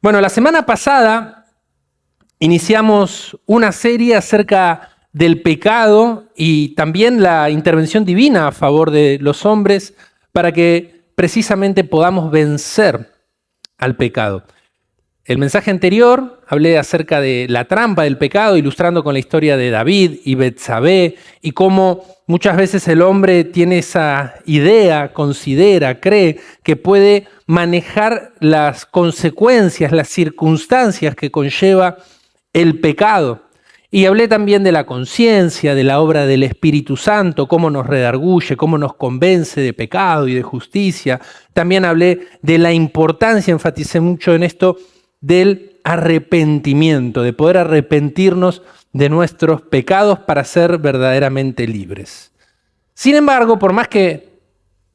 Bueno, la semana pasada iniciamos una serie acerca del pecado y también la intervención divina a favor de los hombres para que precisamente podamos vencer al pecado. El mensaje anterior hablé acerca de la trampa del pecado, ilustrando con la historia de David y Betsabé y cómo muchas veces el hombre tiene esa idea, considera, cree que puede manejar las consecuencias, las circunstancias que conlleva el pecado. Y hablé también de la conciencia, de la obra del Espíritu Santo, cómo nos redarguye, cómo nos convence de pecado y de justicia. También hablé de la importancia, enfaticé mucho en esto, del arrepentimiento, de poder arrepentirnos de nuestros pecados para ser verdaderamente libres. Sin embargo, por más que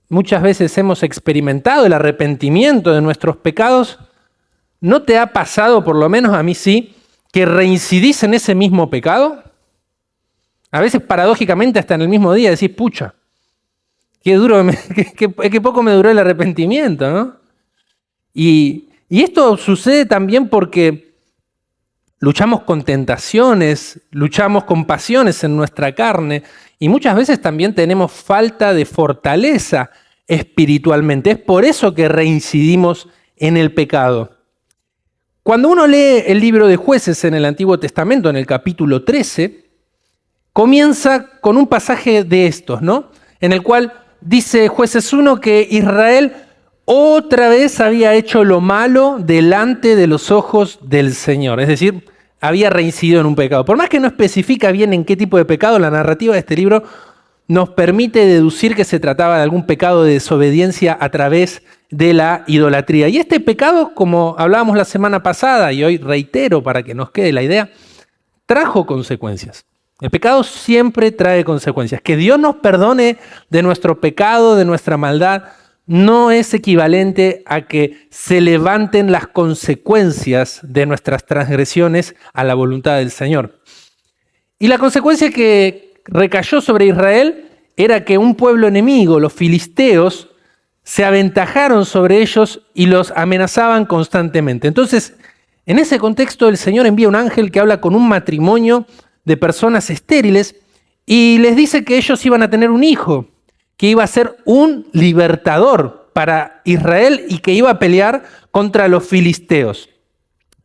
muchas veces hemos experimentado el arrepentimiento de nuestros pecados, ¿no te ha pasado, por lo menos a mí sí, que reincidís en ese mismo pecado? A veces paradójicamente hasta en el mismo día decís, pucha, qué duro, qué poco me duró el arrepentimiento, ¿no? Y esto sucede también porque luchamos con tentaciones, luchamos con pasiones en nuestra carne y muchas veces también tenemos falta de fortaleza espiritualmente. Es por eso que reincidimos en el pecado. Cuando uno lee el libro de Jueces en el Antiguo Testamento, en el capítulo 13, comienza con un pasaje de estos, ¿no? En el cual dice Jueces 1 que Israel otra vez había hecho lo malo delante de los ojos del Señor. Es decir, había reincidido en un pecado. Por más que no especifica bien en qué tipo de pecado, la narrativa de este libro nos permite deducir que se trataba de algún pecado de desobediencia a través de la idolatría. Y este pecado, como hablábamos la semana pasada, y hoy reitero para que nos quede la idea, trajo consecuencias. El pecado siempre trae consecuencias. Que Dios nos perdone de nuestro pecado, de nuestra maldad, no es equivalente a que se levanten las consecuencias de nuestras transgresiones a la voluntad del Señor. Y la consecuencia que recayó sobre Israel era que un pueblo enemigo, los filisteos, se aventajaron sobre ellos y los amenazaban constantemente. Entonces, en ese contexto, el Señor envía un ángel que habla con un matrimonio de personas estériles y les dice que ellos iban a tener un hijo, que iba a ser un libertador para Israel y que iba a pelear contra los filisteos.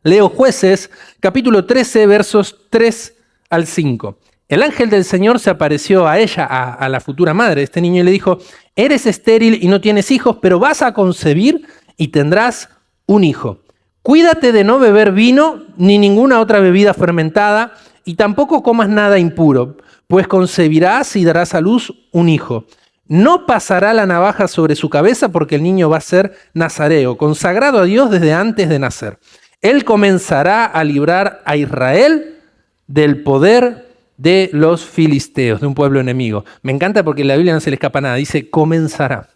Leo Jueces, capítulo 13, versos 3 al 5. El ángel del Señor se apareció a ella, a la futura madre de este niño, y le dijo, eres estéril y no tienes hijos, pero vas a concebir y tendrás un hijo. Cuídate de no beber vino ni ninguna otra bebida fermentada y tampoco comas nada impuro, pues concebirás y darás a luz un hijo. No pasará la navaja sobre su cabeza porque el niño va a ser nazareo, consagrado a Dios desde antes de nacer. Él comenzará a librar a Israel del poder de los filisteos, de un pueblo enemigo. Me encanta porque en la Biblia no se le escapa nada. Dice, comenzará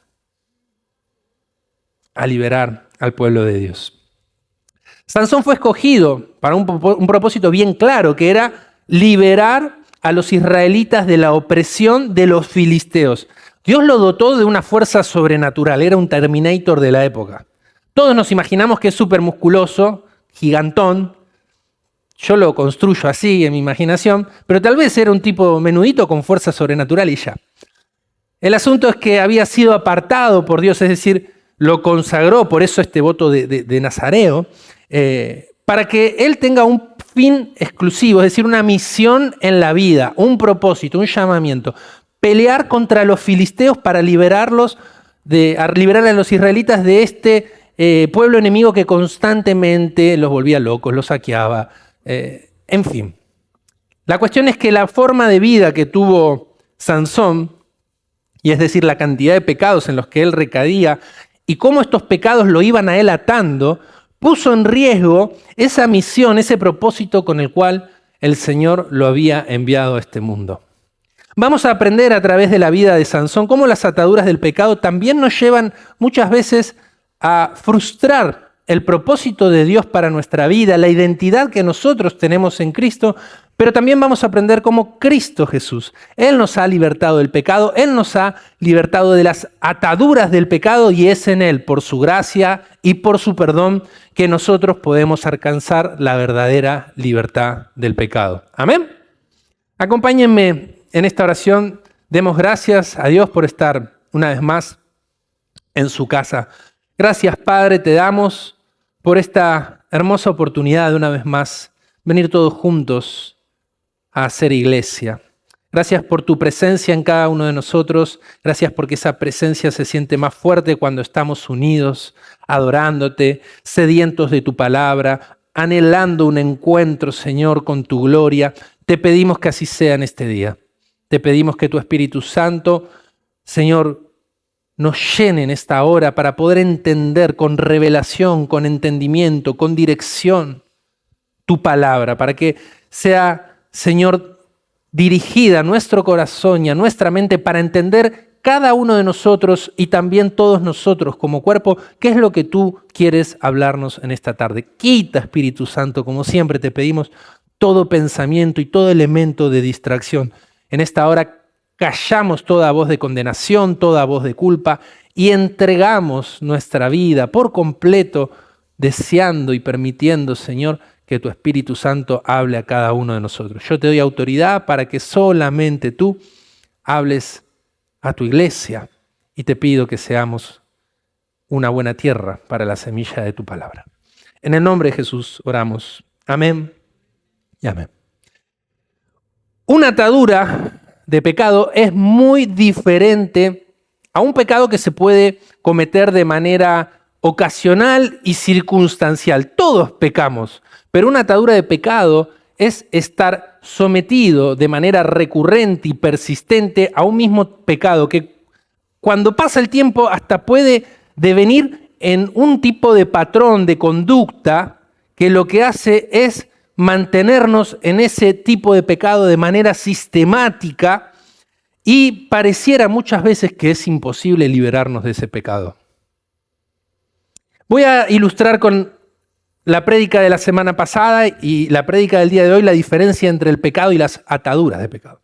a liberar al pueblo de Dios. Sansón fue escogido para un propósito bien claro, que era liberar a los israelitas de la opresión de los filisteos. Dios lo dotó de una fuerza sobrenatural, era un Terminator de la época. Todos nos imaginamos que es súper musculoso, gigantón. Yo lo construyo así en mi imaginación, pero tal vez era un tipo menudito con fuerza sobrenatural y ya. El asunto es que había sido apartado por Dios, es decir, lo consagró, por eso este voto de nazareo, para que él tenga un fin exclusivo, es decir, una misión en la vida, un propósito, un llamamiento. Pelear contra los filisteos para liberar a los israelitas de este pueblo enemigo que constantemente los volvía locos, los saqueaba. En fin, la cuestión es que la forma de vida que tuvo Sansón, y es decir, la cantidad de pecados en los que él recaía y cómo estos pecados lo iban a él atando, puso en riesgo esa misión, ese propósito con el cual el Señor lo había enviado a este mundo. Vamos a aprender a través de la vida de Sansón cómo las ataduras del pecado también nos llevan muchas veces a frustrar el propósito de Dios para nuestra vida, la identidad que nosotros tenemos en Cristo, pero también vamos a aprender cómo Cristo Jesús, Él nos ha libertado del pecado, Él nos ha libertado de las ataduras del pecado y es en Él, por su gracia y por su perdón, que nosotros podemos alcanzar la verdadera libertad del pecado. Amén. Acompáñenme en esta oración, demos gracias a Dios por estar una vez más en su casa. Gracias, Padre, te damos por esta hermosa oportunidad de una vez más venir todos juntos a hacer iglesia. Gracias por tu presencia en cada uno de nosotros. Gracias porque esa presencia se siente más fuerte cuando estamos unidos, adorándote, sedientos de tu palabra, anhelando un encuentro, Señor, con tu gloria. Te pedimos que así sea en este día. Te pedimos que tu Espíritu Santo, Señor, nos llene en esta hora para poder entender con revelación, con entendimiento, con dirección tu palabra, para que sea, Señor, dirigida a nuestro corazón y a nuestra mente para entender cada uno de nosotros y también todos nosotros como cuerpo, qué es lo que tú quieres hablarnos en esta tarde. Quita, Espíritu Santo, como siempre te pedimos, todo pensamiento y todo elemento de distracción. En esta hora callamos toda voz de condenación, toda voz de culpa y entregamos nuestra vida por completo, deseando y permitiendo, Señor, que tu Espíritu Santo hable a cada uno de nosotros. Yo te doy autoridad para que solamente tú hables a tu iglesia y te pido que seamos una buena tierra para la semilla de tu palabra. En el nombre de Jesús oramos. Amén y amén. Una atadura de pecado es muy diferente a un pecado que se puede cometer de manera ocasional y circunstancial. Todos pecamos, pero una atadura de pecado es estar sometido de manera recurrente y persistente a un mismo pecado que cuando pasa el tiempo hasta puede devenir en un tipo de patrón de conducta que lo que hace es mantenernos en ese tipo de pecado de manera sistemática y pareciera muchas veces que es imposible liberarnos de ese pecado. Voy a ilustrar con la prédica de la semana pasada y la prédica del día de hoy la diferencia entre el pecado y las ataduras de pecado.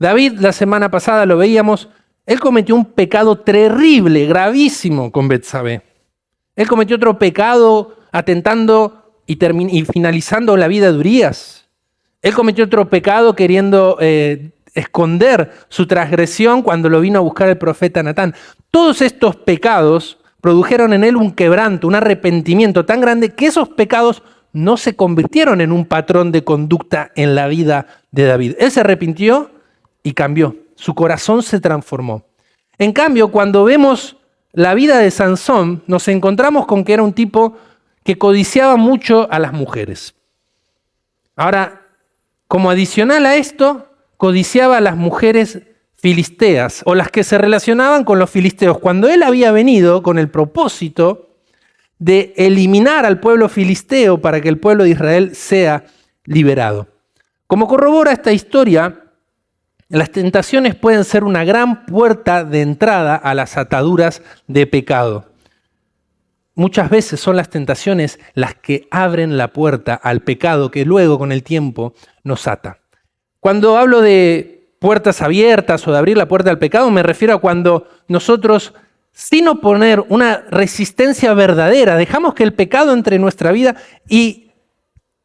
David, la semana pasada lo veíamos, él cometió un pecado terrible, gravísimo con Betsabé. Él cometió otro pecado atentando y finalizando la vida de Urías. Él cometió otro pecado queriendo esconder su transgresión cuando lo vino a buscar el profeta Natán. Todos estos pecados produjeron en él un quebranto, un arrepentimiento tan grande que esos pecados no se convirtieron en un patrón de conducta en la vida de David. Él se arrepintió y cambió. Su corazón se transformó. En cambio, cuando vemos la vida de Sansón, nos encontramos con que era un tipo que codiciaba mucho a las mujeres. Ahora, como adicional a esto, codiciaba a las mujeres filisteas o las que se relacionaban con los filisteos, cuando él había venido con el propósito de eliminar al pueblo filisteo para que el pueblo de Israel sea liberado. Como corrobora esta historia, las tentaciones pueden ser una gran puerta de entrada a las ataduras de pecado. Muchas veces son las tentaciones las que abren la puerta al pecado que luego con el tiempo nos ata. Cuando hablo de puertas abiertas o de abrir la puerta al pecado, me refiero a cuando nosotros, sin oponer una resistencia verdadera, dejamos que el pecado entre en nuestra vida y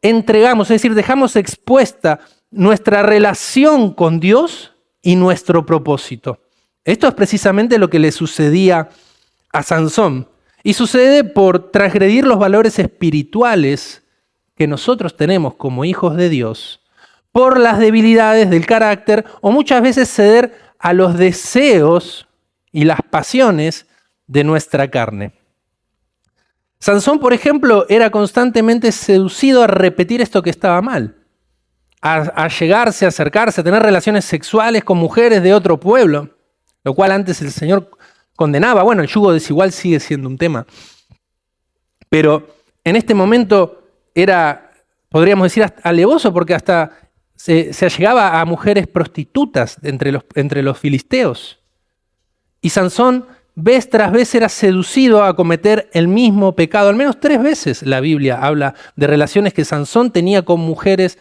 entregamos, es decir, dejamos expuesta nuestra relación con Dios y nuestro propósito. Esto es precisamente lo que le sucedía a Sansón. Y sucede por transgredir los valores espirituales que nosotros tenemos como hijos de Dios, por las debilidades del carácter o muchas veces ceder a los deseos y las pasiones de nuestra carne. Sansón, por ejemplo, era constantemente seducido a repetir esto que estaba mal, a llegarse, a acercarse, a tener relaciones sexuales con mujeres de otro pueblo, lo cual antes el Señor condenaba. Bueno, el yugo desigual sigue siendo un tema. Pero en este momento era, podríamos decir, alevoso porque hasta se allegaba a mujeres prostitutas entre los filisteos. Y Sansón, vez tras vez, era seducido a cometer el mismo pecado. Al menos 3 veces la Biblia habla de relaciones que Sansón tenía con mujeres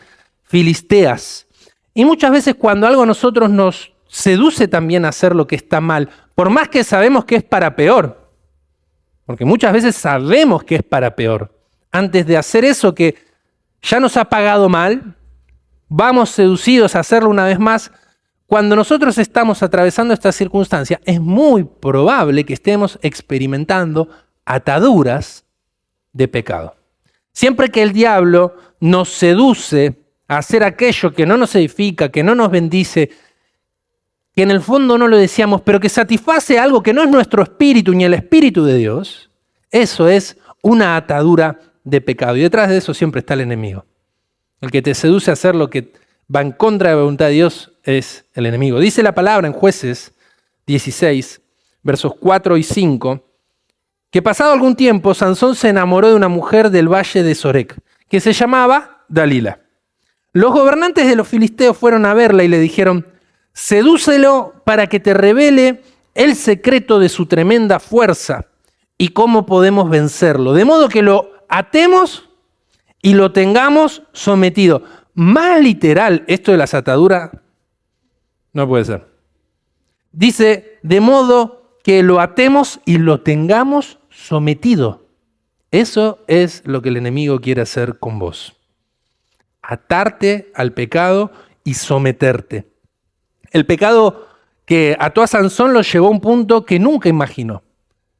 filisteas. Y muchas veces cuando algo a nosotros nos seduce también a hacer lo que está mal, por más que sabemos que es para peor, porque muchas veces sabemos que es para peor, antes de hacer eso que ya nos ha pagado mal, vamos seducidos a hacerlo una vez más. Cuando nosotros estamos atravesando esta circunstancia, es muy probable que estemos experimentando ataduras de pecado. Siempre que el diablo nos seduce a hacer aquello que no nos edifica, que no nos bendice, que en el fondo no lo deseamos, pero que satisface algo que no es nuestro espíritu ni el espíritu de Dios, eso es una atadura de pecado. Y detrás de eso siempre está el enemigo. El que te seduce a hacer lo que va en contra de la voluntad de Dios es el enemigo. Dice la palabra en Jueces 16, versos 4 y 5, que pasado algún tiempo Sansón se enamoró de una mujer del valle de Sorek, que se llamaba Dalila. Los gobernantes de los filisteos fueron a verla y le dijeron: sedúcelo para que te revele el secreto de su tremenda fuerza y cómo podemos vencerlo, de modo que lo atemos y lo tengamos sometido. Más literal, esto de las ataduras no puede ser. Dice, de modo que lo atemos y lo tengamos sometido. Eso es lo que el enemigo quiere hacer con vos. Atarte al pecado y someterte. El pecado que ató a Sansón lo llevó a un punto que nunca imaginó.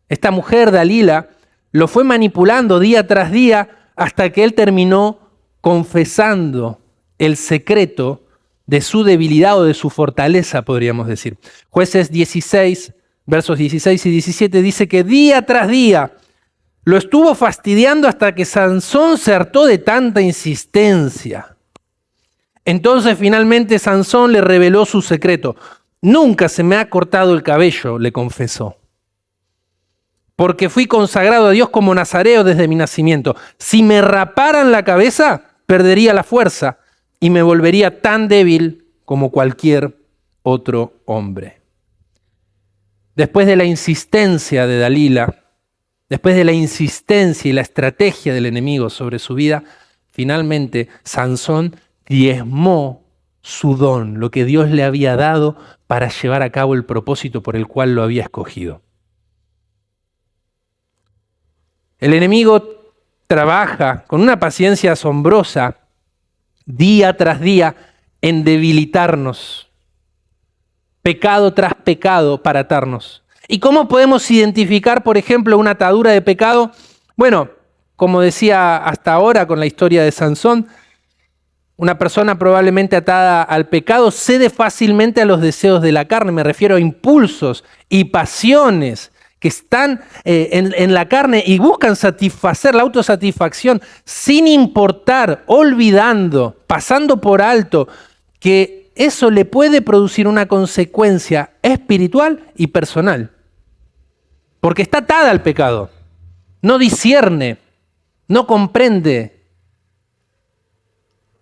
Esta mujer, Dalila, lo fue manipulando día tras día hasta que él terminó confesando el secreto de su debilidad o de su fortaleza, podríamos decir. Jueces 16, versos 16 y 17 dice que día tras día lo estuvo fastidiando hasta que Sansón se hartó de tanta insistencia. Entonces finalmente Sansón le reveló su secreto. Nunca se me ha cortado el cabello, le confesó, porque fui consagrado a Dios como nazareo desde mi nacimiento. Si me raparan la cabeza, perdería la fuerza y me volvería tan débil como cualquier otro hombre. Después de la insistencia de Dalila, después de la insistencia y la estrategia del enemigo sobre su vida, finalmente Sansón diezmó su don, lo que Dios le había dado para llevar a cabo el propósito por el cual lo había escogido. El enemigo trabaja con una paciencia asombrosa día tras día en debilitarnos, pecado tras pecado para atarnos. ¿Y cómo podemos identificar, por ejemplo, una atadura de pecado? Bueno, como decía hasta ahora con la historia de Sansón, una persona probablemente atada al pecado cede fácilmente a los deseos de la carne. Me refiero a impulsos y pasiones que están en la carne y buscan satisfacer la autosatisfacción sin importar, olvidando, pasando por alto que eso le puede producir una consecuencia espiritual y personal. Porque está atada al pecado, no discierne, no comprende.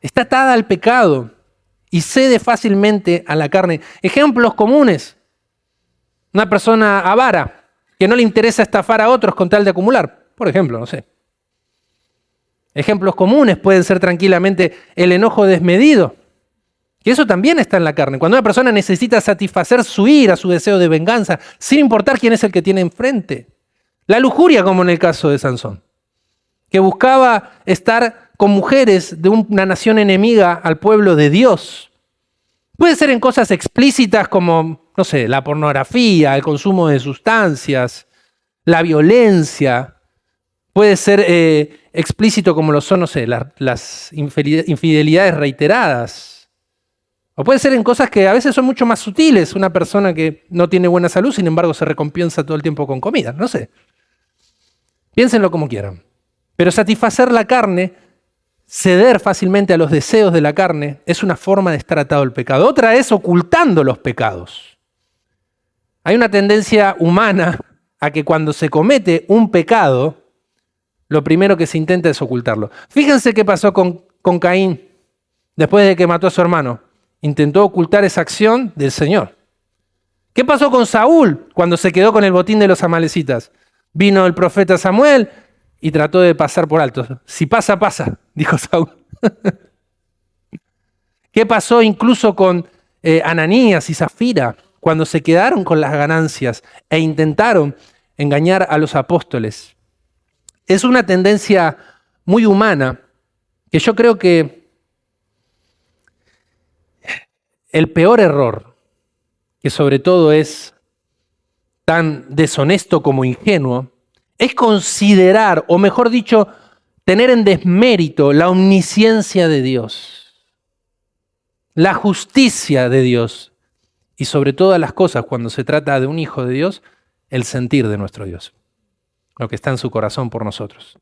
Está atada al pecado y cede fácilmente a la carne. Ejemplos comunes: una persona avara, que no le interesa estafar a otros con tal de acumular, por ejemplo, no sé. Ejemplos comunes pueden ser tranquilamente el enojo desmedido, que eso también está en la carne. Cuando una persona necesita satisfacer su ira, su deseo de venganza, sin importar quién es el que tiene enfrente. La lujuria, como en el caso de Sansón, que buscaba estar con mujeres de una nación enemiga al pueblo de Dios. Puede ser en cosas explícitas como, no sé, la pornografía, el consumo de sustancias, la violencia. Puede ser explícito como lo son, no sé, las infidelidades reiteradas. O puede ser en cosas que a veces son mucho más sutiles. Una persona que no tiene buena salud, sin embargo, se recompensa todo el tiempo con comida. No sé. Piénsenlo como quieran. Pero satisfacer la carne, ceder fácilmente a los deseos de la carne, es una forma de estar atado al pecado. Otra es ocultando los pecados. Hay una tendencia humana a que cuando se comete un pecado, lo primero que se intenta es ocultarlo. Fíjense qué pasó con Caín después de que mató a su hermano. Intentó ocultar esa acción del Señor. ¿Qué pasó con Saúl cuando se quedó con el botín de los amalecitas? Vino el profeta Samuel y trató de pasar por alto. Si pasa, pasa, dijo Saúl. ¿Qué pasó incluso con Ananías y Zafira cuando se quedaron con las ganancias e intentaron engañar a los apóstoles? Es una tendencia muy humana que yo creo que el peor error, que sobre todo es tan deshonesto como ingenuo, es considerar, o mejor dicho, tener en desmérito la omnisciencia de Dios, la justicia de Dios y sobre todas las cosas, cuando se trata de un hijo de Dios, el sentir de nuestro Dios, lo que está en su corazón por nosotros.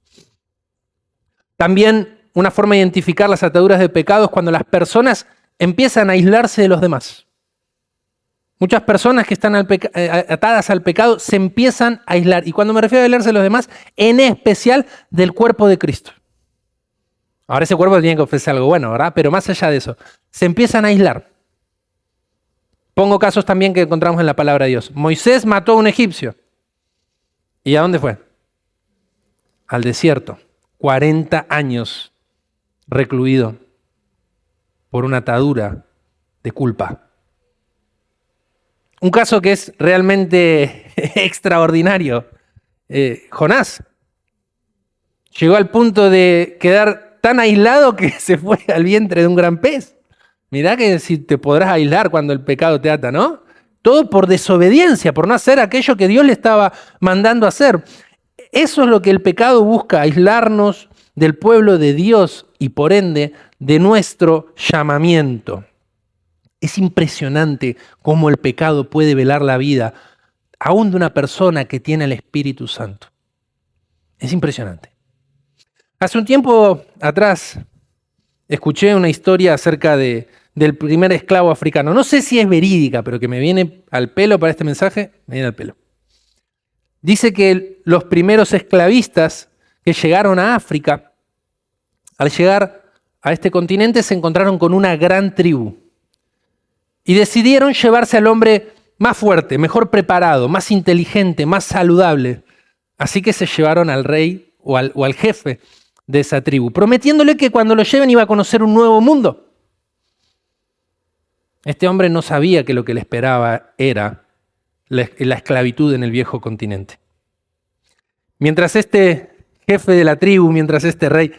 También una forma de identificar las ataduras de pecado es cuando las personas empiezan a aislarse de los demás. Muchas personas que están atadas al pecado se empiezan a aislar. Y cuando me refiero a aislarse de los demás, en especial del cuerpo de Cristo. Ahora ese cuerpo tiene que ofrecer algo bueno, ¿verdad? Pero más allá de eso, se empiezan a aislar. Pongo casos también que encontramos en la palabra de Dios. Moisés mató a un egipcio. ¿Y a dónde fue? Al desierto. 40 años recluido por una atadura de culpa. Un caso que es realmente extraordinario. Jonás llegó al punto de quedar tan aislado que se fue al vientre de un gran pez. Mirá que si te podrás aislar cuando el pecado te ata, ¿no? Todo por desobediencia, por no hacer aquello que Dios le estaba mandando hacer. Eso es lo que el pecado busca, aislarnos del pueblo de Dios y por ende de nuestro llamamiento. Es impresionante cómo el pecado puede velar la vida, aún de una persona que tiene el Espíritu Santo. Es impresionante. Hace un tiempo atrás escuché una historia acerca del primer esclavo africano. No sé si es verídica, pero que me viene al pelo para este mensaje, me viene al pelo. Dice que los primeros esclavistas que llegaron a África, al llegar a este continente, se encontraron con una gran tribu. Y decidieron llevarse al hombre más fuerte, mejor preparado, más inteligente, más saludable. Así que se llevaron al rey o al jefe de esa tribu, prometiéndole que cuando lo lleven iba a conocer un nuevo mundo. Este hombre no sabía que lo que le esperaba era la esclavitud en el viejo continente. Mientras este jefe de la tribu, mientras este rey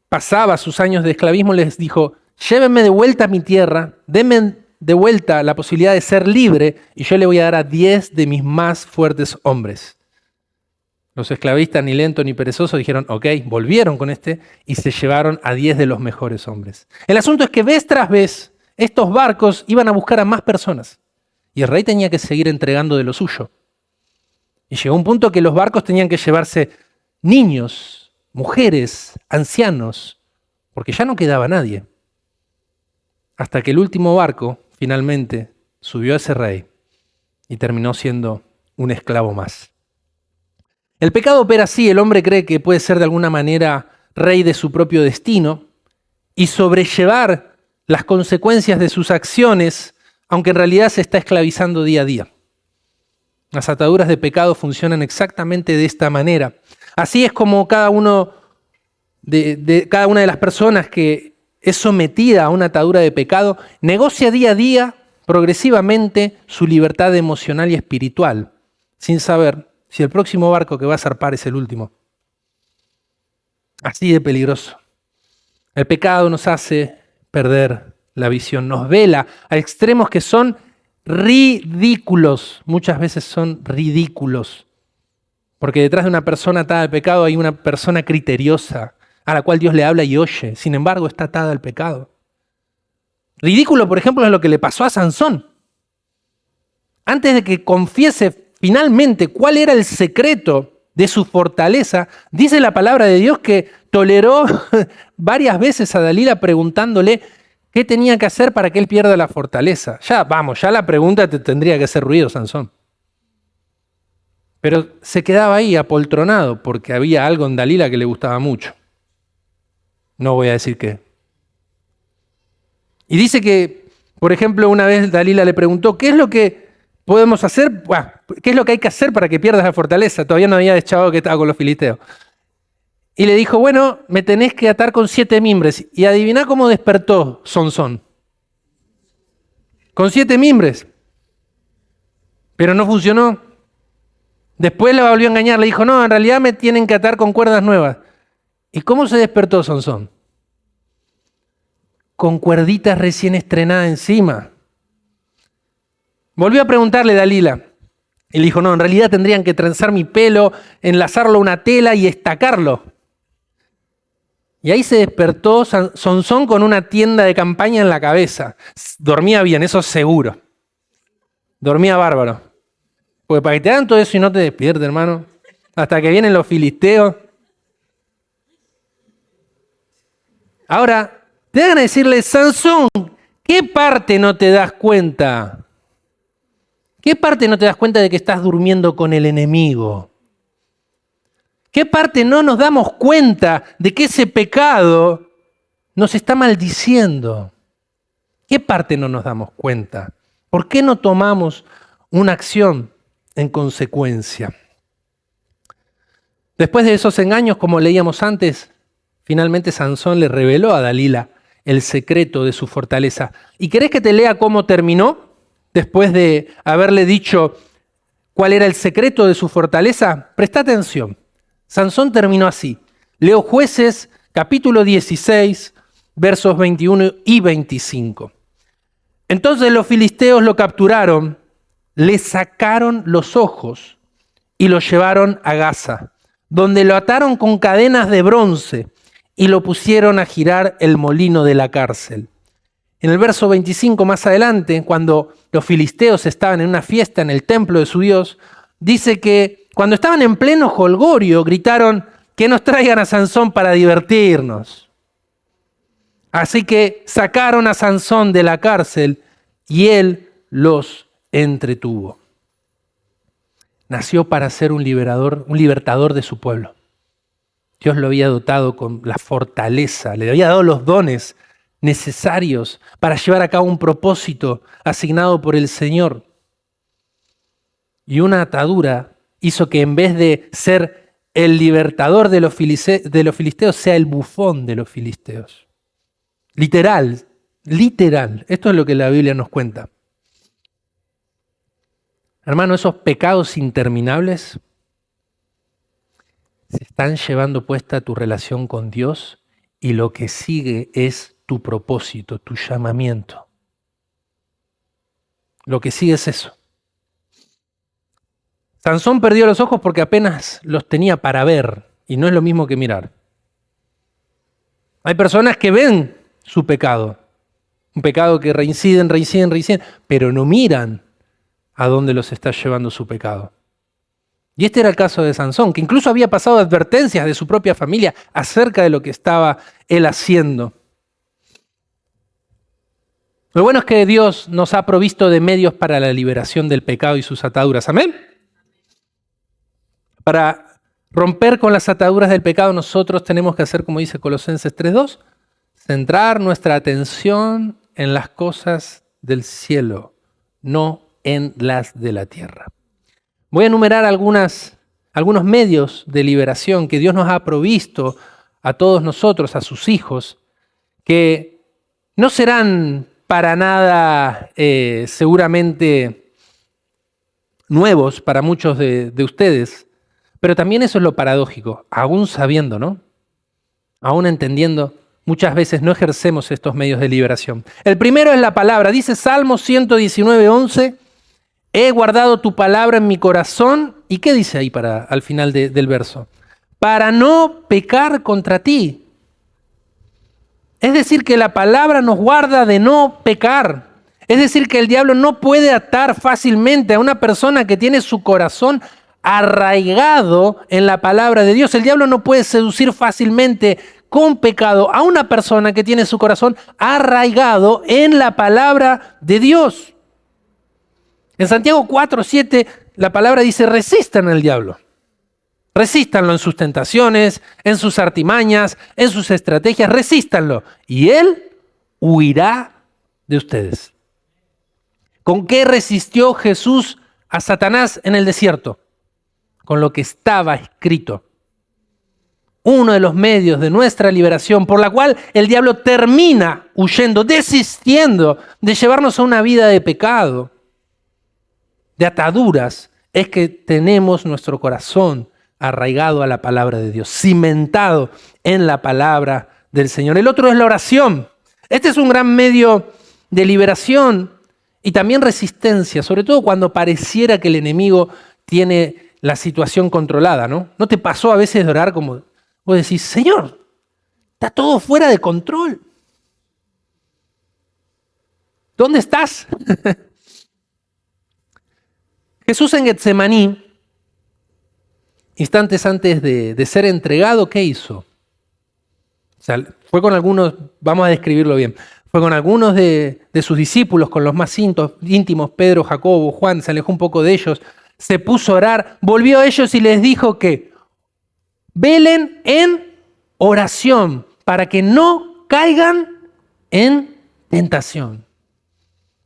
pasaba sus años de esclavismo, les dijo: llévenme de vuelta a mi tierra, denme de vuelta la posibilidad de ser libre y yo le voy a dar a 10 de mis más fuertes hombres. Los esclavistas, ni lentos ni perezosos, dijeron ok, volvieron con y se llevaron a 10 de los mejores hombres. El asunto es que vez tras vez estos barcos iban a buscar a más personas y el rey tenía que seguir entregando de lo suyo. Y llegó un punto que los barcos tenían que llevarse niños, mujeres, ancianos, porque ya no quedaba nadie. Hasta que el último barco finalmente subió a ese rey y terminó siendo un esclavo más. El pecado opera así: el hombre cree que puede ser de alguna manera rey de su propio destino y sobrellevar las consecuencias de sus acciones, aunque en realidad se está esclavizando día a día. Las ataduras de pecado funcionan exactamente de esta manera. Así es como cada una de las personas que es sometida a una atadura de pecado negocia día a día, progresivamente, su libertad emocional y espiritual, sin saber si el próximo barco que va a zarpar es el último. Así de peligroso. El pecado nos hace perder la visión, nos vela a extremos que son ridículos. Muchas veces son ridículos. Porque detrás de una persona atada al pecado hay una persona criteriosa, a la cual Dios le habla y oye. Sin embargo, está atada al pecado. Ridículo, por ejemplo, es lo que le pasó a Sansón. Antes de que confiese finalmente cuál era el secreto de su fortaleza, dice la palabra de Dios que toleró varias veces a Dalila preguntándole qué tenía que hacer para que él pierda la fortaleza. Ya la pregunta te tendría que hacer ruido, Sansón. Pero se quedaba ahí apoltronado porque había algo en Dalila que le gustaba mucho. No voy a decir qué. Y dice que, por ejemplo, una vez Dalila le preguntó: ¿qué es lo que podemos hacer? ¿Qué es lo que hay que hacer para que pierdas la fortaleza? Todavía no había echado que estaba con los filisteos. y le dijo, bueno, me tenés que atar con 7 mimbres. Y adivina cómo despertó Sansón. Con 7 mimbres. Pero no funcionó. Después la volvió a engañar, le dijo, no, en realidad me tienen que atar con cuerdas nuevas. ¿Y cómo se despertó Sansón? Con cuerditas recién estrenadas encima. Volvió a preguntarle Dalila. Y le dijo, no, en realidad tendrían que trenzar mi pelo, enlazarlo a una tela y estacarlo. Y ahí se despertó Sansón con una tienda de campaña en la cabeza. Dormía bien, eso seguro. Dormía bárbaro. Porque para que te hagan todo eso y no te despiertes, hermano, hasta que vienen los filisteos. Ahora, te van a decirle, Sansón, ¿qué parte no te das cuenta? ¿Qué parte no te das cuenta de que estás durmiendo con el enemigo? ¿Qué parte no nos damos cuenta de que ese pecado nos está maldiciendo? ¿Qué parte no nos damos cuenta? ¿Por qué no tomamos una acción en consecuencia? Después de esos engaños, como leíamos antes, finalmente Sansón le reveló a Dalila el secreto de su fortaleza. ¿Y querés que te lea cómo terminó? Después de haberle dicho cuál era el secreto de su fortaleza, presta atención. Sansón terminó así. Leo Jueces, capítulo 16, versos 21 y 25. Entonces los filisteos lo capturaron, le sacaron los ojos y lo llevaron a Gaza, donde lo ataron con cadenas de bronce y lo pusieron a girar el molino de la cárcel. En el verso 25 más adelante, cuando los filisteos estaban en una fiesta en el templo de su Dios, dice que cuando estaban en pleno jolgorio gritaron que nos traigan a Sansón para divertirnos. Así que sacaron a Sansón de la cárcel y él los entretuvo. Nació para ser un libertador de su pueblo. Dios lo había dotado con la fortaleza, le había dado los dones necesarios para llevar a cabo un propósito asignado por el Señor. Y una atadura hizo que en vez de ser el libertador de los filisteos, sea el bufón de los filisteos. Literal. Esto es lo que la Biblia nos cuenta. Hermano, esos pecados interminables se están llevando puesta tu relación con Dios y lo que sigue es tu propósito, tu llamamiento. Lo que sigue es eso. Sansón perdió los ojos porque apenas los tenía para ver y no es lo mismo que mirar. Hay personas que ven su pecado, un pecado que reinciden, pero no miran a dónde los está llevando su pecado. Y este era el caso de Sansón, que incluso había pasado advertencias de su propia familia acerca de lo que estaba él haciendo. Lo bueno es que Dios nos ha provisto de medios para la liberación del pecado y sus ataduras. ¿Amén? Para romper con las ataduras del pecado, nosotros tenemos que hacer, como dice Colosenses 3:2, centrar nuestra atención en las cosas del cielo, no en las de la tierra. Voy a enumerar algunos medios de liberación que Dios nos ha provisto a todos nosotros, a sus hijos, que no serán para nada seguramente nuevos para muchos de ustedes, pero también eso es lo paradójico, aún sabiendo, ¿no? Aún entendiendo, muchas veces no ejercemos estos medios de liberación. El primero es la palabra, dice Salmo 119:11, he guardado tu palabra en mi corazón. ¿Y qué dice ahí al final del verso? Para no pecar contra ti. Es decir, que la palabra nos guarda de no pecar. Es decir, que el diablo no puede atar fácilmente a una persona que tiene su corazón arraigado en la palabra de Dios. El diablo no puede seducir fácilmente con pecado a una persona que tiene su corazón arraigado en la palabra de Dios. En Santiago 4:7 la palabra dice, resistan al diablo. Resístanlo en sus tentaciones, en sus artimañas, en sus estrategias, resístanlo. Y él huirá de ustedes. ¿Con qué resistió Jesús a Satanás en el desierto? Con lo que estaba escrito. uno de los medios de nuestra liberación, por la cual el diablo termina huyendo, desistiendo de llevarnos a una vida de pecado, de ataduras, es que tenemos nuestro corazón arraigado a la palabra de Dios, cimentado en la palabra del Señor. El otro es la oración. Este es un gran medio de liberación y también resistencia, sobre todo cuando pareciera que el enemigo tiene la situación controlada, ¿no? ¿No te pasó a veces de orar como vos decís, Señor, está todo fuera de control? ¿Dónde estás? Jesús en Getsemaní, instantes antes de ser entregado, ¿qué hizo? O sea, fue con algunos, vamos a describirlo bien, fue con algunos de sus discípulos, con los más íntimos, Pedro, Jacobo, Juan, se alejó un poco de ellos, se puso a orar, volvió a ellos y les dijo que velen en oración para que no caigan en tentación.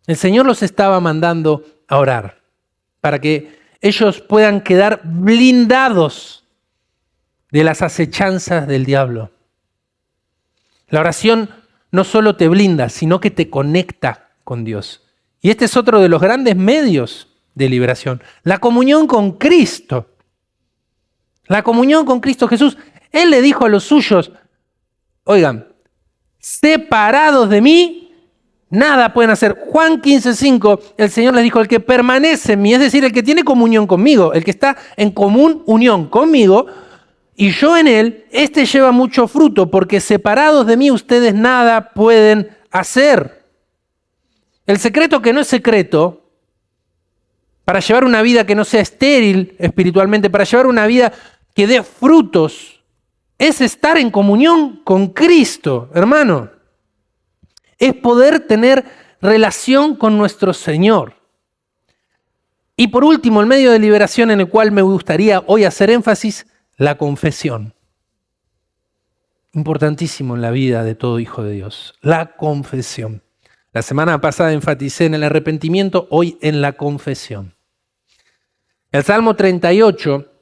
El Señor los estaba mandando a orar para que ellos puedan quedar blindados de las acechanzas del diablo. La oración no solo te blinda, sino que te conecta con Dios. Y este es otro de los grandes medios de liberación, la comunión con Cristo. La comunión con Cristo Jesús. Él le dijo a los suyos, oigan, separados de mí, nada pueden hacer. Juan 15:5, el Señor les dijo, el que permanece en mí, es decir, el que tiene comunión conmigo, el que está en común unión conmigo, y yo en él, este lleva mucho fruto, porque separados de mí ustedes nada pueden hacer. El secreto que no es secreto, para llevar una vida que no sea estéril espiritualmente, para llevar una vida que dé frutos, es estar en comunión con Cristo, hermano. Es poder tener relación con nuestro Señor. Y por último, el medio de liberación en el cual me gustaría hoy hacer énfasis, la confesión. Importantísimo en la vida de todo hijo de Dios, la confesión. La semana pasada enfaticé en el arrepentimiento, hoy en la confesión. El Salmo 38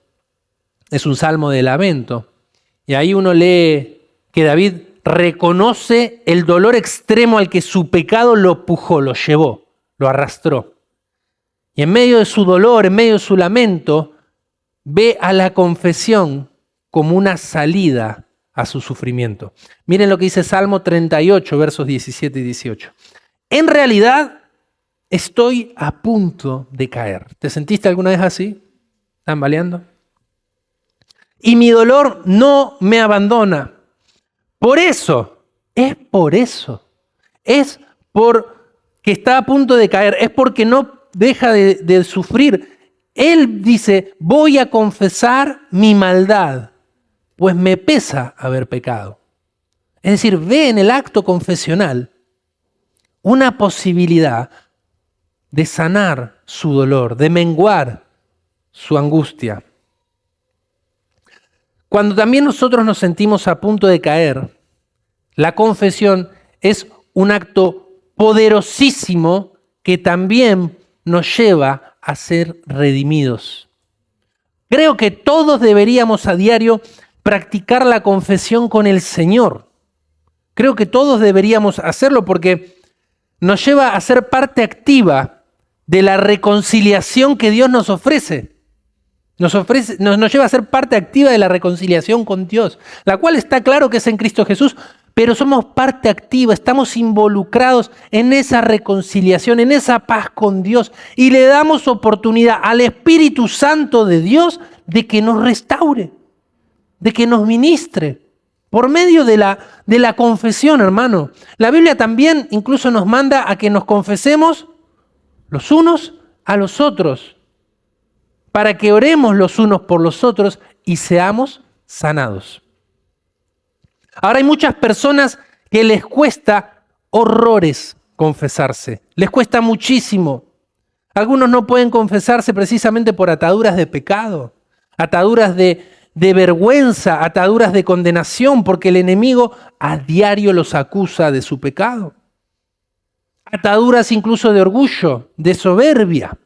es un salmo de lamento y ahí uno lee que David reconoce el dolor extremo al que su pecado lo pujó, lo llevó, lo arrastró. Y en medio de su dolor, en medio de su lamento, ve a la confesión como una salida a su sufrimiento. Miren lo que dice Salmo 38, versos 17 y 18. En realidad, estoy a punto de caer. ¿Te sentiste alguna vez así? ¿Tambaleando? Y mi dolor no me abandona. Es por que está a punto de caer, es porque no deja de sufrir. Él dice, voy a confesar mi maldad, pues me pesa haber pecado. Es decir, ve en el acto confesional una posibilidad de sanar su dolor, de menguar su angustia. Cuando también nosotros nos sentimos a punto de caer, la confesión es un acto poderosísimo que también nos lleva a ser redimidos. Creo que todos deberíamos a diario practicar la confesión con el Señor. Creo que todos deberíamos hacerlo porque nos lleva a ser parte activa de la reconciliación que Dios nos ofrece. Nos lleva a ser parte activa de la reconciliación con Dios, la cual está claro que es en Cristo Jesús, pero somos parte activa, estamos involucrados en esa reconciliación, en esa paz con Dios y le damos oportunidad al Espíritu Santo de Dios de que nos restaure, de que nos ministre por medio de la confesión, hermano. La Biblia también incluso nos manda a que nos confesemos los unos a los otros, para que oremos los unos por los otros y seamos sanados. Ahora hay muchas personas que les cuesta horrores confesarse, les cuesta muchísimo. Algunos no pueden confesarse precisamente por ataduras de pecado, ataduras de vergüenza, ataduras de condenación, porque el enemigo a diario los acusa de su pecado. Ataduras incluso de orgullo, de soberbia.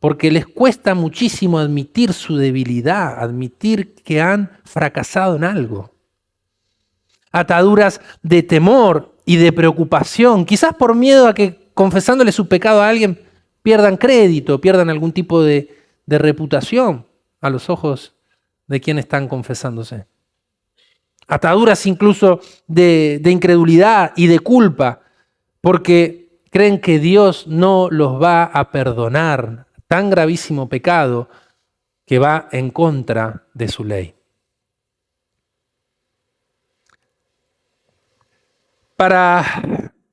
porque les cuesta muchísimo admitir su debilidad, admitir que han fracasado en algo. Ataduras de temor y de preocupación, quizás por miedo a que confesándole su pecado a alguien pierdan crédito, pierdan algún tipo de reputación a los ojos de quienes están confesándose. Ataduras incluso de incredulidad y de culpa, porque creen que Dios no los va a perdonar tan gravísimo pecado que va en contra de su ley. Para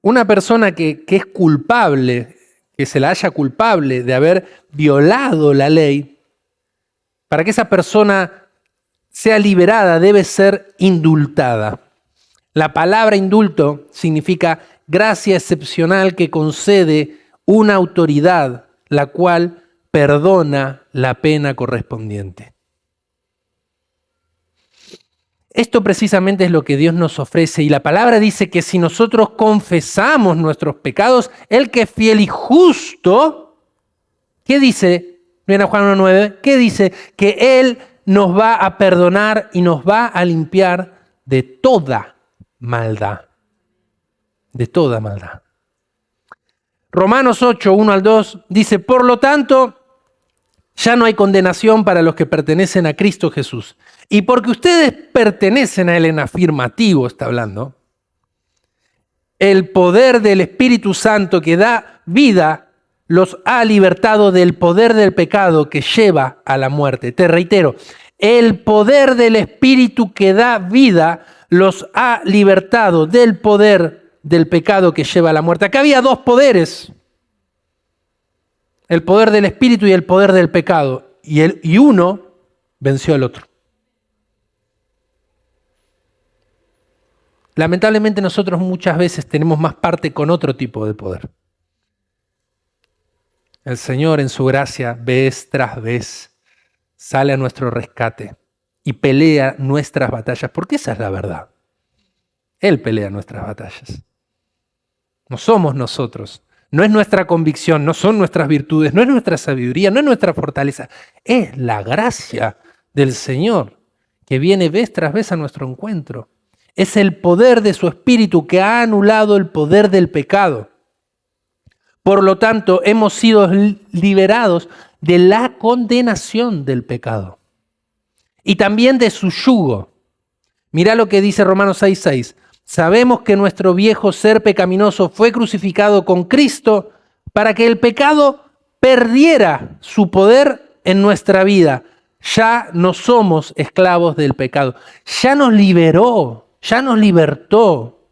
una persona que es culpable, que se la haya culpable de haber violado la ley, para que esa persona sea liberada debe ser indultada. La palabra indulto significa gracia excepcional que concede una autoridad, la cual perdona la pena correspondiente. Esto precisamente es lo que Dios nos ofrece, y la palabra dice que si nosotros confesamos nuestros pecados, Él que es fiel y justo, ¿qué dice? Mira Juan 1:9, ¿qué dice? Que Él nos va a perdonar y nos va a limpiar de toda maldad. De toda maldad. Romanos 8, 1-2 dice, por lo tanto, ya no hay condenación para los que pertenecen a Cristo Jesús. Y porque ustedes pertenecen a Él en afirmativo, está hablando, el poder del Espíritu Santo que da vida los ha libertado del poder del pecado que lleva a la muerte. Te reitero, el poder del Espíritu que da vida los ha libertado del poder del pecado que lleva a la muerte. Acá había dos poderes. El poder del Espíritu y el poder del pecado. Y uno venció al otro. Lamentablemente nosotros muchas veces tenemos más parte con otro tipo de poder. El Señor en su gracia, vez tras vez, sale a nuestro rescate y pelea nuestras batallas, porque esa es la verdad. Él pelea nuestras batallas. No somos nosotros. No es nuestra convicción, no son nuestras virtudes, no es nuestra sabiduría, no es nuestra fortaleza. Es la gracia del Señor que viene vez tras vez a nuestro encuentro. Es el poder de su Espíritu que ha anulado el poder del pecado. Por lo tanto, hemos sido liberados de la condenación del pecado y también de su yugo. Mirá lo que dice Romanos 6:6. Sabemos que nuestro viejo ser pecaminoso fue crucificado con Cristo para que el pecado perdiera su poder en nuestra vida. Ya no somos esclavos del pecado. Ya nos liberó, ya nos libertó,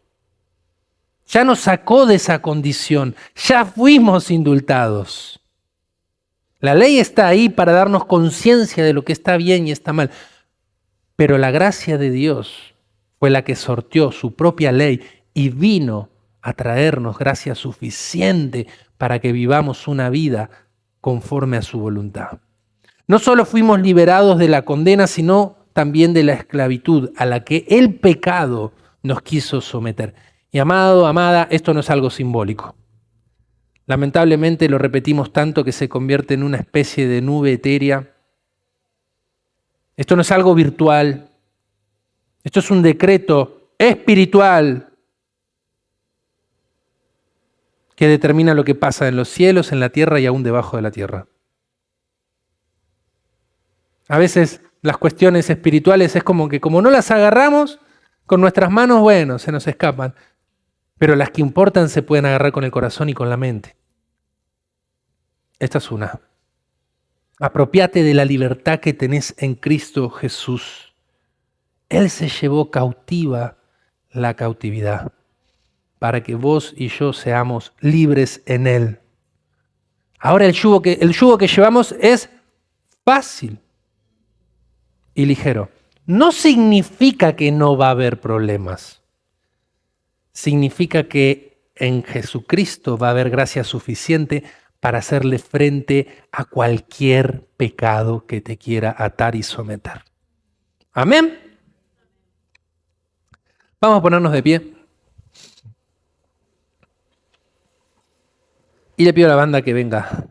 ya nos sacó de esa condición, ya fuimos indultados. La ley está ahí para darnos conciencia de lo que está bien y está mal, pero la gracia de Dios fue la que sorteó su propia ley y vino a traernos gracia suficiente para que vivamos una vida conforme a su voluntad. No solo fuimos liberados de la condena, sino también de la esclavitud a la que el pecado nos quiso someter. Y amado, amada, esto no es algo simbólico. Lamentablemente lo repetimos tanto que se convierte en una especie de nube etérea. Esto no es algo virtual. Esto es un decreto espiritual que determina lo que pasa en los cielos, en la tierra y aún debajo de la tierra. A veces las cuestiones espirituales es como que como no las agarramos con nuestras manos, bueno, se nos escapan. Pero las que importan se pueden agarrar con el corazón y con la mente. Esta es una. Apropiate de la libertad que tenés en Cristo Jesús. Él se llevó cautiva la cautividad para que vos y yo seamos libres en Él. Ahora el yugo que llevamos es fácil y ligero. No significa que no va a haber problemas. Significa que en Jesucristo va a haber gracia suficiente para hacerle frente a cualquier pecado que te quiera atar y someter. Amén. Vamos a ponernos de pie. Y le pido a la banda que venga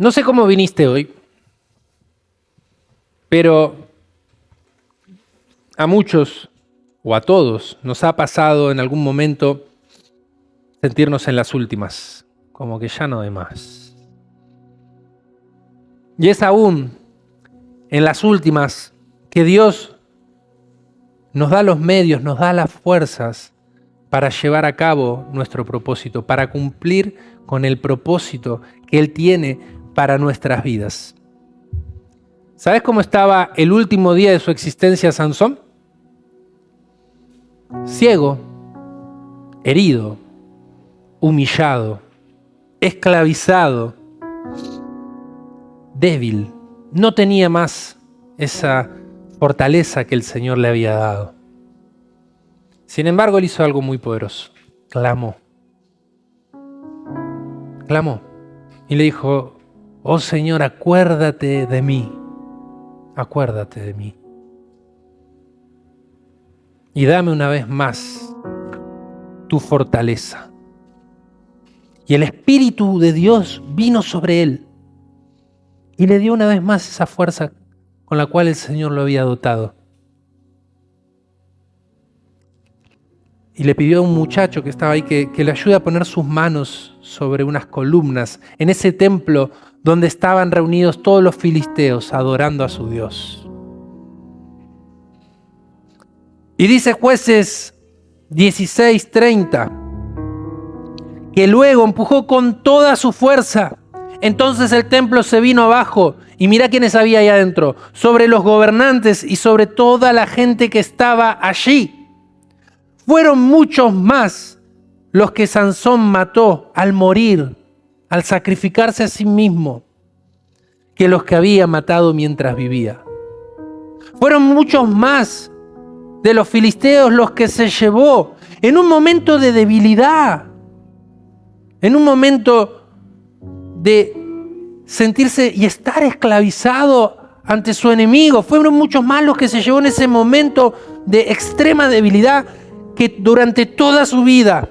No sé cómo viniste hoy, pero a muchos o a todos nos ha pasado en algún momento sentirnos en las últimas, como que ya no hay más. Y es aún en las últimas que Dios nos da los medios, nos da las fuerzas para llevar a cabo nuestro propósito, para cumplir con el propósito que Él tiene para nuestras vidas. ¿Sabes cómo estaba el último día de su existencia Sansón? Ciego, herido, humillado, esclavizado, débil. No tenía más esa fortaleza que el Señor le había dado. Sin embargo, Él hizo algo muy poderoso. Clamó. Clamó. Y le dijo, oh Señor, acuérdate de mí. Acuérdate de mí. Y dame una vez más tu fortaleza. Y el Espíritu de Dios vino sobre él y le dio una vez más esa fuerza con la cual el Señor lo había dotado. Y le pidió a un muchacho que estaba ahí que le ayude a poner sus manos sobre unas columnas en ese templo donde estaban reunidos todos los filisteos adorando a su Dios. Y dice Jueces 16:30 que luego empujó con toda su fuerza. Entonces el templo se vino abajo y mira quiénes había ahí adentro, sobre los gobernantes y sobre toda la gente que estaba allí. Fueron muchos más los que Sansón mató al morir, al sacrificarse a sí mismo, que los que había matado mientras vivía. Fueron muchos más de los filisteos los que se llevó en un momento de debilidad, en un momento de sentirse y estar esclavizado ante su enemigo. Fueron muchos más los que se llevó en ese momento de extrema debilidad que durante toda su vida,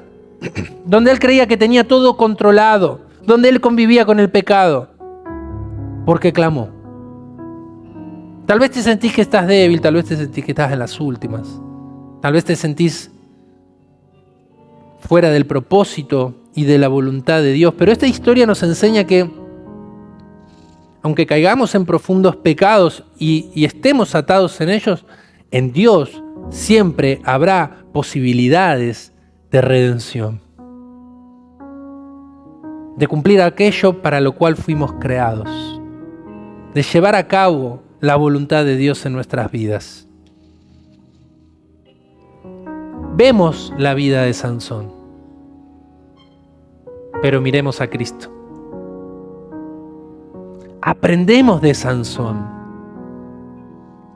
donde él creía que tenía todo controlado, donde él convivía con el pecado, porque clamó. Tal vez te sentís que estás débil, tal vez te sentís que estás en las últimas, tal vez te sentís fuera del propósito y de la voluntad de Dios, pero esta historia nos enseña que aunque caigamos en profundos pecados y estemos atados en ellos, en Dios siempre habrá posibilidades de redención, de cumplir aquello para lo cual fuimos creados, de llevar a cabo la voluntad de Dios en nuestras vidas. Vemos la vida de Sansón, pero miremos a Cristo. Aprendemos de Sansón,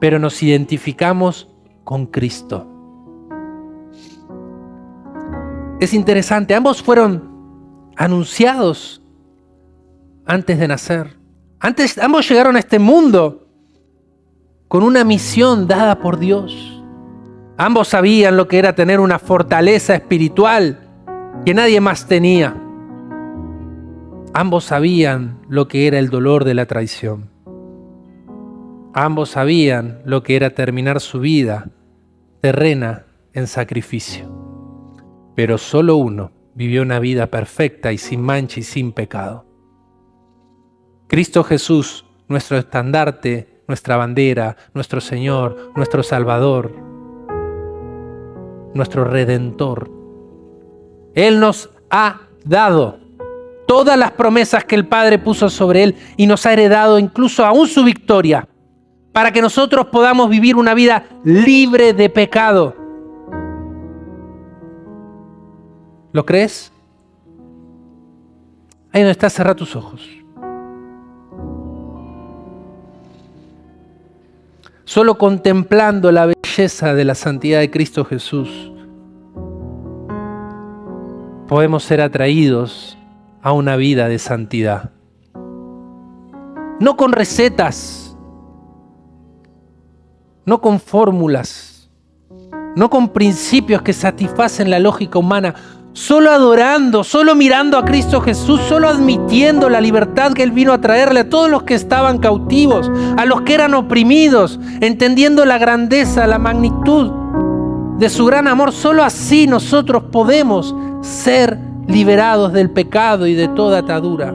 pero nos identificamos con Cristo. Es interesante, ambos fueron anunciados antes de nacer. Ambos llegaron a este mundo con una misión dada por Dios. Ambos sabían lo que era tener una fortaleza espiritual que nadie más tenía. Ambos sabían lo que era el dolor de la traición. Ambos sabían lo que era terminar su vida terrena en sacrificio. Pero solo uno vivió una vida perfecta y sin mancha y sin pecado. Cristo Jesús, nuestro estandarte, nuestra bandera, nuestro Señor, nuestro Salvador, nuestro Redentor. Él nos ha dado todas las promesas que el Padre puso sobre Él y nos ha heredado incluso aún su victoria para que nosotros podamos vivir una vida libre de pecado. ¿Lo crees? Ahí donde estás, cerrá tus ojos. Solo contemplando la belleza de la santidad de Cristo Jesús, podemos ser atraídos a una vida de santidad. No con recetas, no con fórmulas, no con principios que satisfacen la lógica humana, solo adorando, solo mirando a Cristo Jesús, solo admitiendo la libertad que Él vino a traerle a todos los que estaban cautivos, a los que eran oprimidos, entendiendo la grandeza, la magnitud de su gran amor. Solo así nosotros podemos ser liberados del pecado y de toda atadura.